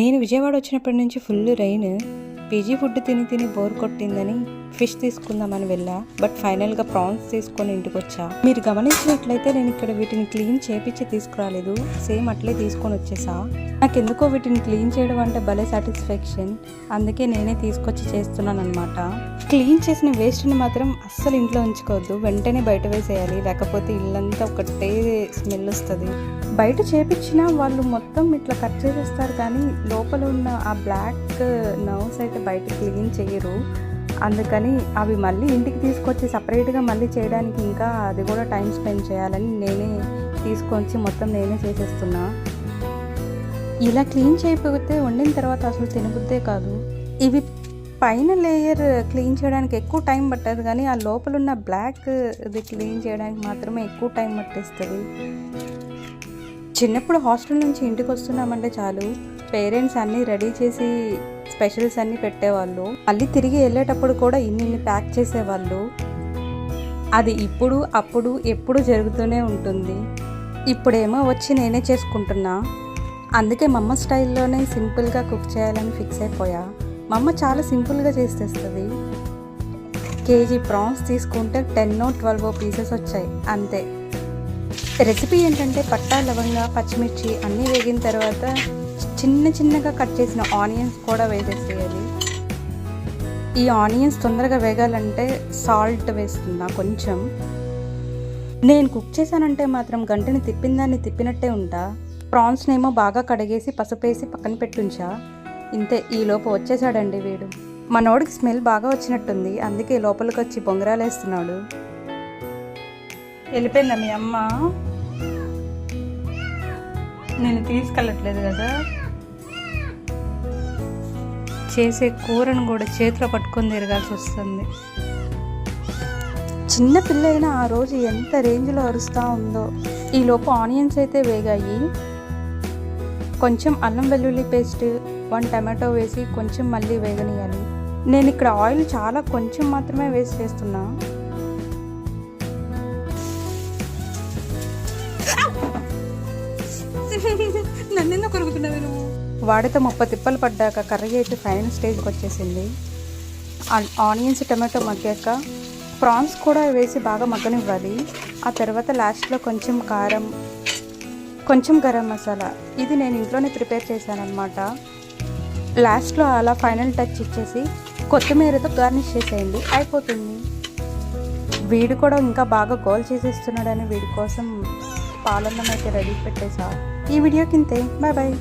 నేను విజయవాడ వచ్చినప్పటి నుంచి ఫుల్ రైన్. పీజీ ఫుడ్ తిని తిని బోర్ కొట్టిందని ఫిష్ తీసుకుందామని వెళ్ళా. బట్ ఫైనల్గా ప్రాన్స్ తీసుకొని ఇంటికి వచ్చా. మీరు గమనించినట్లయితే నేను ఇక్కడ వీటిని క్లీన్ చేపించి తీసుకురాలేదు, సేమ్ అట్లే తీసుకొని వచ్చేసా. నాకెందుకో వీటిని క్లీన్ చేయడం అంటే భలే సాటిస్ఫాక్షన్, అందుకే నేనే తీసుకొచ్చి చేస్తున్నాను అనమాట. క్లీన్ చేసిన వేస్ట్ని మాత్రం అస్సలు ఇంట్లో ఉంచుకోవద్దు, వెంటనే బయట వేసేయాలి, లేకపోతే ఇల్లంతా ఒకటే స్మెల్ వస్తుంది. బయట చేపించినా వాళ్ళు మొత్తం ఇట్లా కట్ చేసేస్తారు, కానీ లోపల ఉన్న ఆ బ్లాక్ నర్వ్స్ అయితే బయట క్లీన్ చేయరు. అందుకని అవి మళ్ళీ ఇంటికి తీసుకొచ్చి సపరేట్గా మళ్ళీ చేయడానికి ఇంకా అది కూడా టైం స్పెండ్ చేయాలని నేనే తీసుకొచ్చి మొత్తం నేనే చేసేస్తున్నా. ఇలా క్లీన్ చేయకపోతే వండిన తర్వాత అసలు తినబుద్దే కాదు. ఇవి పైన లేయర్ క్లీన్ చేయడానికి ఎక్కువ టైం పట్టదు, కానీ ఆ లోపల ఉన్న బ్లాక్ ఇది క్లీన్ చేయడానికి మాత్రమే ఎక్కువ టైం పట్టేస్తుంది. చిన్నప్పుడు హాస్టల్ నుంచి ఇంటికి వస్తున్నామంటే చాలు, పేరెంట్స్ అన్నీ రెడీ చేసి స్పెషల్స్ అన్నీ పెట్టేవాళ్ళు. మళ్ళీ తిరిగి వెళ్ళేటప్పుడు కూడా ఇన్ని ప్యాక్ చేసేవాళ్ళు. అది ఇప్పుడు అప్పుడు ఎప్పుడు జరుగుతూనే ఉంటుంది. ఇప్పుడేమో వచ్చి నేనే చేసుకుంటున్నా. అందుకే మా అమ్మ స్టైల్లోనే సింపుల్గా కుక్ చేయాలని ఫిక్స్ అయిపోయా. మా అమ్మ చాలా సింపుల్గా చేసేస్తుంది. కేజీ ప్రాన్స్ తీసుకుంటే 10-12 పీసెస్ వచ్చాయి అంతే. రెసిపీ ఏంటంటే పట్టా, లవంగా, పచ్చిమిర్చి అన్నీ వేగిన తర్వాత చిన్నగా కట్ చేసిన ఆనియన్స్ కూడా వేసేసేయాలి. ఈ ఆనియన్స్ తొందరగా వేగాలంటే సాల్ట్ వేస్తున్నా కొంచెం. నేను కుక్ చేశానంటే మాత్రం గంటని తిప్పిందాన్ని తిప్పినట్టే ఉంటా. ప్రాన్స్నేమో బాగా కడిగేసి పసుపేసి పక్కన పెట్టుంచా. ఇంతే, ఈ లోపు వచ్చేసాడండి వీడు. మనోడికి స్మెల్ బాగా వచ్చినట్టుంది, అందుకే లోపలికి వచ్చి బొంగరాలు వేస్తున్నాడు. వెళ్ళిపోయిందా మీ అమ్మ? నేను తీసుకెళ్ళట్లేదు కదా. చేసే కూరను కూడా చేతిలో పట్టుకొని తిరగాల్సి వస్తుంది. చిన్న పిల్ల అయినా ఆ రోజు ఎంత రేంజ్లో అరుస్తూ ఉందో. ఈలోపు ఆనియన్స్ అయితే వేగాయి. కొంచెం అల్లం వెల్లుల్లి పేస్ట్, 1 టమాటో వేసి కొంచెం మళ్ళీ వేగనియాలి. నేను ఇక్కడ ఆయిల్ చాలా కొంచెం మాత్రమే వేస్ట్ చేస్తున్నా. నన్నెందుకు కొరుకుతున్నావు నువ్వు? వాడితో 30 తిప్పలు పడ్డాక కర్రీ అయితే ఫైనల్ స్టేజ్కి వచ్చేసింది. ఆనియన్స్, టమాటో మగ్గాక ప్రాన్స్ కూడా వేసి బాగా మగ్గనివ్వాలి. ఆ తర్వాత లాస్ట్లో కొంచెం కారం, కొంచెం గరం మసాలా, ఇది నేను ఇంట్లోనే ప్రిపేర్ చేశాను అనమాట. లాస్ట్లో అలా ఫైనల్ టచ్ ఇచ్చేసి కొత్తిమీరతో గార్నిష్ చేసేయండి, అయిపోతుంది. వీడు కూడా ఇంకా బాగా గోల్ చేసేస్తున్నాడని వీడి కోసం పాలన్నం అయితే రెడీ పెట్టేసా. ఈ వీడియోకి ఇంతే. Bye bye.